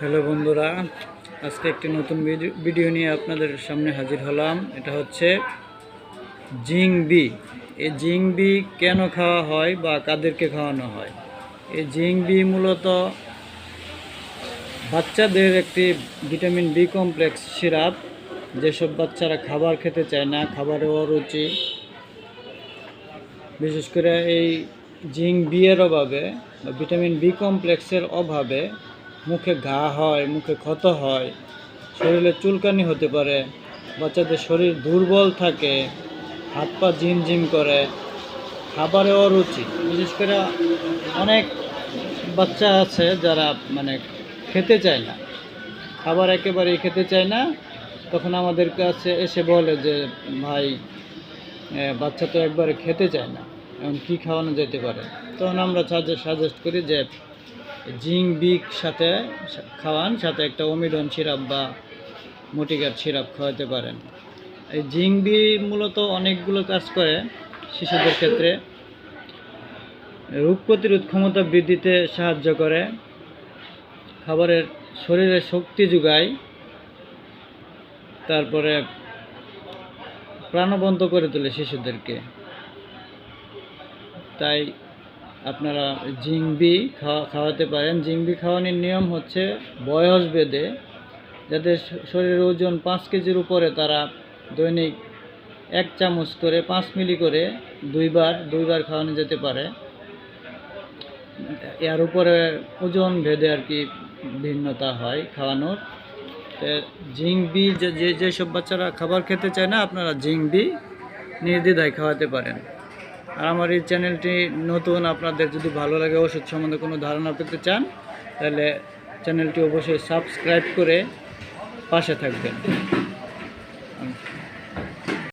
Hello বন্ধুরা, আজকে একটি নতুন ভিডিও নিয়ে আপনাদের সামনে হাজির হলাম। এটা হচ্ছে জিঙ্ক বি। এই জিঙ্ক বি কেন খাওয়া হয় বা কাদেরকে খাওয়ানো হয়? এই জিঙ্ক বি মূলত বাচ্চাদের একটি ভিটামিন বি কমপ্লেক্স সিরাপ। যেসব বাচ্চারা খাবার খেতে চায় না, খাবারে অরুচি, বিশেষ করে এই জিঙ্ক বি এর অভাবে বা ভিটামিন বি কমপ্লেক্সের অভাবে মুখে ঘা হয়, মুখে ক্ষত হয়, শরীরে চুলকানি হতে পারে, বাচ্চাদের শরীর দুর্বল থাকে, হাত পা ঝিমঝিম করে, খাবারে অরুচি। বিশেষ করে অনেক বাচ্চা আছে যারা খেতে চায় না, খাবার একেবারেই খেতে চায় না। তখন আমাদের কাছে এসে বলে যে ভাই, বাচ্চা তো একবারে খেতে চায় না, এখন কী খাওয়ানো যেতে পারে? তখন আমরা সাজেস্ট করি যে জিঙ্ক বি সাথে খাওয়ান, সাথে একটা অমিডন সিরাপ বা মোটিকার সিরাপ খাওয়াতে পারেন। এই জিঙ্ক বি মূলত অনেকগুলো কাজ করে। শিশুদের ক্ষেত্রে রোগ প্রতিরোধ ক্ষমতা বৃদ্ধিতে সাহায্য করে, খাবারের শরীরে শক্তি যোগায়, তারপরে প্রাণবন্ত করে তোলে শিশুদেরকে। তাই আপনারা জিঙ্ক বি খাওয়াতে পারেন। জিঙ্ক বি খাওয়ানোর নিয়ম হচ্ছে বয়স ভেদে, যাদের শরীরের ওজন 5 কেজির উপরে তারা দৈনিক 1 চামচ করে 5 মিলি করে দুইবার খাওয়ানো যেতে পারে। এর উপরে ওজন ভেদে আর কি ভিন্নতা হয় খাওয়ানোর। জিঙ্ক বি যেসব বাচ্চারা খাবার খেতে চায় না, আপনারা জিঙ্ক বি নির্দ্বিধায় খাওয়াতে পারেন। আর আমার এই চ্যানেলটি নতুন, আপনাদের যদি ভালো লাগে, ওষুধ সম্বন্ধে কোনো ধারণা পেতে চান, তাহলে চ্যানেলটি অবশ্যই সাবস্ক্রাইব করে পাশে থাকবেন।